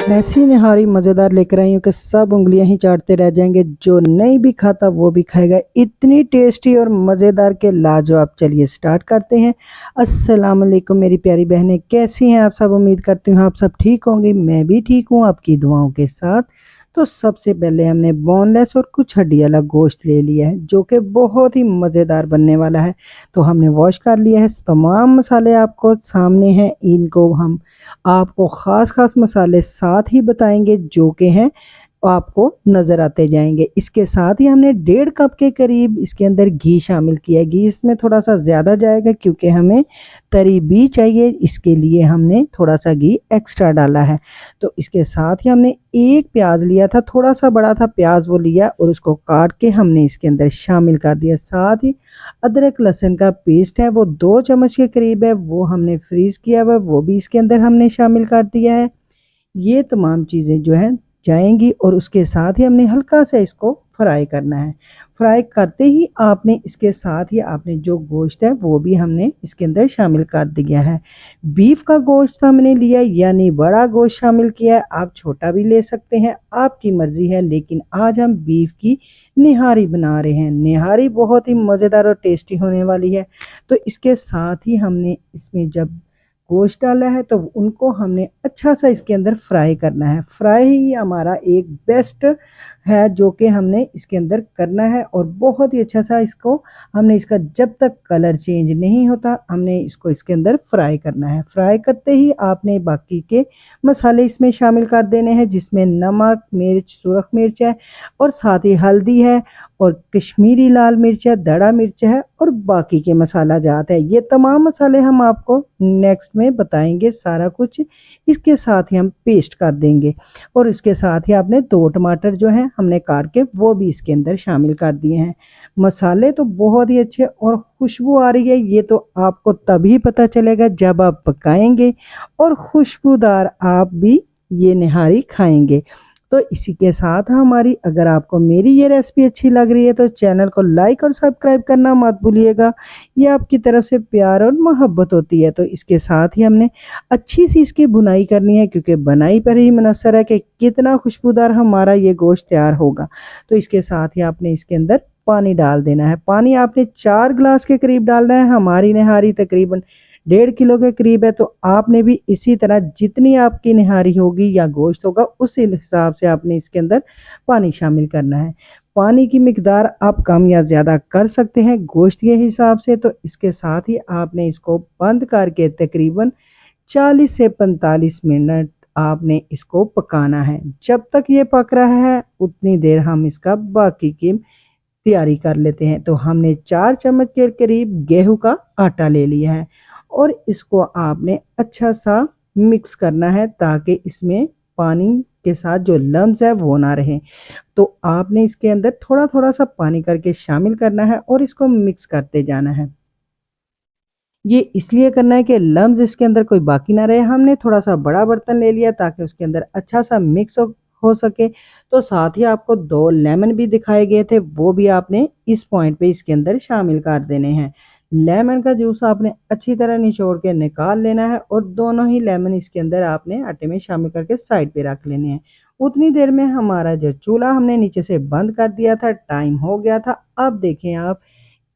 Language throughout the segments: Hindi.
ऐसी निहारी मज़ेदार लेकर आई हूँ कि सब उँगलियाँ ही चाटते रह जाएँगे, जो नहीं भी खाता वो भी खाएगा। इतनी टेस्टी और मज़ेदार के लाजवाब। चलिए स्टार्ट करते हैं। अस्सलाम वालेकुम मेरी प्यारी बहनें, कैसी हैं आप सब? उम्मीद करती हूँ आप सब ठीक होंगी। मैं भी ठीक हूँ आपकी दुआओं के साथ। तो सबसे पहले हमने बोनलेस और कुछ हड्डी वाला गोश्त ले लिया है, जो कि बहुत ही मज़ेदार बनने वाला है। तो हमने वॉश कर लिया है। तमाम मसाले आपको सामने हैं, इनको हम आपको ख़ास मसाले साथ ही बताएँगे, जो कि हैं आपको नज़र आते जाएँगे। इसके साथ ही हमने 1.5 कप के करीब इसके अंदर घी शामिल किया है। घी इसमें थोड़ा-सा ज़्यादा जाएगा क्योंकि हमें तरी भी चाहिए, इसके लिए हमने थोड़ा-सा घी एक्स्ट्रा डाला है। तो इसके साथ ही हमने 1 प्याज़ लिया था, थोड़ा-सा बड़ा था प्याज़ वो लिया और उसको काट के हमने इसके अंदर शामिल कर दिया। साथ ही अदरक लहसुन का पेस्ट है, वो 2 चम्मच के करीब है, वो हमने फ्रीज़ किया हुआ है, वो भी इसके अंदर हमने शामिल कर दिया है। ये तमाम चीज़ें जो हैं जाएँगी और उसके साथ ही हमने हल्का सा इसको फ्राई करना है। फ्राई करते ही आपने इसके साथ ही आपने जो गोश्त है वो भी हमने इसके अंदर शामिल कर दिया है। बीफ का गोश्त हमने लिया यानी बड़ा गोश्त शामिल किया है, आप छोटा भी ले सकते हैं, आपकी मर्ज़ी है। लेकिन आज हम बीफ की निहारी बना रहे हैं। निहारी बहुत ही मज़ेदार और टेस्टी होने वाली है। तो इसके साथ ही हमने इसमें जब गोश्त डाला है तो उनको हमने अच्छा सा इसके अंदर फ्राई करना है। फ्राई ही हमारा एक बेस्ट है जो कि हमने इसके अंदर करना है और बहुत ही अच्छा सा इसको हमने इसका जब तक कलर चेंज नहीं होता हमने इसको इसके अंदर फ्राई करना है। फ्राई करते ही आपने बाकी के मसाले इसमें शामिल कर देने हैं, जिसमें नमक, मिर्च, सुरख मिर्च है और साथ ही हल्दी है और कश्मीरी लाल मिर्च है, दड़ा मिर्च है और बाकी के मसाला जात है। ये तमाम मसाले हम आपको नेक्स्ट में बताएँगे सारा कुछ। इसके साथ ही हम पेस्ट कर देंगे और इसके साथ ही आपने 2 टमाटर जो हैं हमने काट के वो भी इसके अंदर शामिल कर दिए हैं। मसाले तो बहुत ही अच्छे और खुशबू आ रही है, ये तो आपको तभी पता चलेगा जब आप पकाएँगे और खुशबूदार आप भी ये निहारी खाएँगे। तो इसी के साथ हमारी अगर आपको मेरी ये रेसिपी अच्छी लग रही है तो चैनल को लाइक और सब्सक्राइब करना मत भूलिएगा। ये आपकी तरफ से प्यार और मोहब्बत होती है। तो इसके साथ ही हमने अच्छी सी इसकी भुनाई करनी है, क्योंकि बनाई पर ही मुनस्सर है कि कितना खुशबूदार हमारा ये गोश्त तैयार होगा। तो इसके साथ ही आपने इसके अंदर पानी डाल देना है। पानी आपने 4 गिलास के करीब डालना है। हमारी निहारी तकरीबन 1.5 किलो के करीब है, तो आपने भी इसी तरह जितनी आपकी निहारी होगी या गोश्त होगा उसी हिसाब से आपने इसके अंदर पानी शामिल करना है। पानी की मिकदार आप कम या ज़्यादा कर सकते हैं गोश्त के हिसाब से। तो इसके साथ ही आपने इसको बंद करके तकरीबन 40 से 45 मिनट आपने इसको पकाना है। जब तक ये पक रहा है उतनी देर हम इसका बाकी की तैयारी कर लेते हैं। तो हमने 4 चम्मच के करीब गेहूँ का आटा ले लिया है और इसको आपने अच्छा सा मिक्स करना है, ताकि इसमें पानी के साथ जो लम्स है वो ना रहे। तो आपने इसके अंदर थोड़ा-थोड़ा सा पानी करके शामिल करना है और इसको मिक्स करते जाना है। ये इसलिए करना है कि लम्स इसके अंदर कोई बाकी ना रहे। हमने थोड़ा-सा बड़ा बर्तन ले लिया ताकि उसके अंदर अच्छा-सा मिक्स हो सके। तो साथ ही आपको 2 लेमन भी दिखाए गए थे, वो भी आपने इस पॉइंट पे इसके अंदर शामिल कर देने हैं। लेमन का जूस आपने अच्छी तरह निचोड़ के निकाल लेना है और दोनों ही लेमन इसके अंदर आपने आटे में शामिल करके साइड पे रख लेने हैं। उतनी देर में हमारा जो चूल्हा हमने नीचे से बंद कर दिया था, टाइम हो गया था। अब देखें आप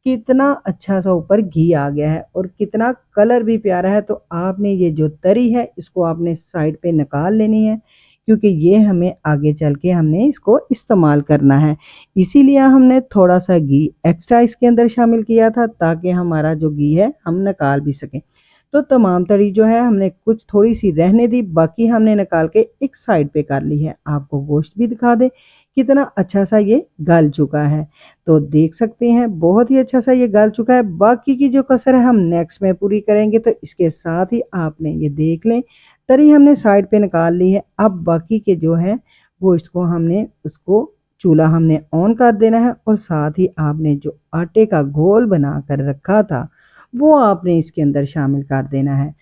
कितना अच्छा सा ऊपर घी आ गया है और कितना कलर भी प्यारा है। तो आपने ये जो तरी है इसको आपने साइड पे निकाल लेनी है, क्योंकि ये हमें आगे चल के हमने इसको इस्तेमाल करना है। इसीलिए हमने थोड़ा सा घी एक्स्ट्रा इसके अंदर शामिल किया था, ताकि हमारा जो घी है हम निकाल भी सकें। तो तमाम तरी जो है हमने कुछ थोड़ी सी रहने दी, बाकी हमने निकाल के एक साइड पे कर ली है। आपको गोश्त भी दिखा दे कितना अच्छा सा ये गल चुका है। तो देख सकते हैं बहुत ही अच्छा सा ये गल चुका है। बाकी की जो कसर है हम नेक्स्ट में पूरी करेंगे। तो इसके साथ ही आपने ये देख लें तरी हमने साइड पे निकाल ली है। अब बाकी के जो है गोश्त को हमने उसको चूल्हा हमने ऑन कर देना है और साथ ही आपने जो आटे का घोल बना कर रखा था वो आपने इसके अंदर शामिल कर देना है।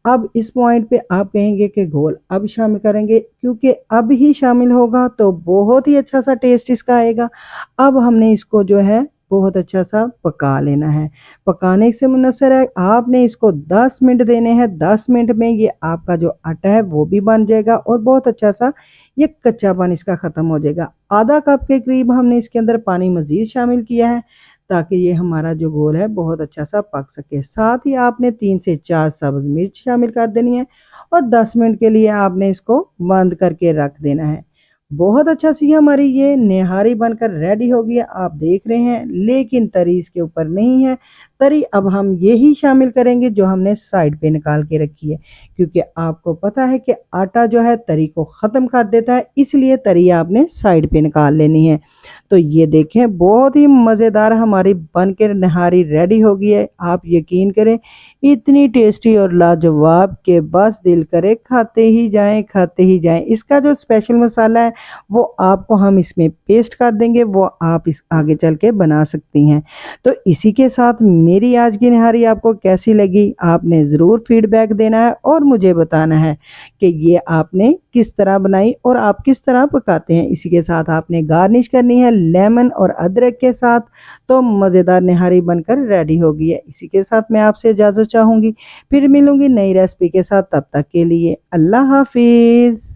अब इस पॉइंट पे आप कहेंगे कि घोल अब शामिल करेंगे, क्योंकि अब ही शामिल होगा तो बहुत ही अच्छा सा टेस्ट इसका आएगा। अब हमने इसको जो है बहुत अच्छा सा पका लेना है। पकाने से मुनस्सर है आपने इसको 10 मिनट देने हैं। 10 मिनट में ये आपका जो आटा है वो भी बन जाएगा और बहुत अच्छा सा ये कच्चापन इसका ख़त्म हो जाएगा। आधा कप के करीब हमने इसके अंदर पानी मज़ीद शामिल किया है ताकि ये हमारा जो घोल है बहुत अच्छा सा पक सके। साथ ही आपने 3 से 4 सब्ज़ मिर्च शामिल कर देनी है और 10 मिनट के लिए आपने इसको बंद करके रख देना है। बहुत अच्छा सी हमारी ये निहारी बनकर रेडी हो गई है, आप देख रहे हैं, लेकिन तरी इसके ऊपर नहीं है। तरी अब हम यही शामिल करेंगे जो हमने साइड पे निकाल के रखी है, क्योंकि आपको पता है कि आटा जो है तरी को ख़त्म कर देता है, इसलिए तरी आपने साइड पे निकाल लेनी है। तो ये देखें बहुत ही मज़ेदार हमारी बनकर निहारी रेडी हो गई है। आप यकीन करें इतनी टेस्टी और लाजवाब के बस दिल करे खाते ही जाएं खाते ही जाएं। इसका जो स्पेशल मसाला है वो आपको हम इसमें पेस्ट कर देंगे, वो आप इस आगे चल के बना सकती हैं। तो इसी के साथ मेरी आज की निहारी आपको कैसी लगी आपने ज़रूर फीडबैक देना है और मुझे बताना है कि ये आपने किस तरह बनाई और आप किस तरह पकाते हैं। इसी के साथ आपने गार्निश करनी है लेमन और अदरक के साथ, तो मज़ेदार निहारी बनकर रेडी हो गई है। इसी के साथ मैं आपसे इजाज़त चाहूँगी, फिर मिलूँगी नई रेसिपी के साथ, तब तक के लिए अल्लाह हाफिज़।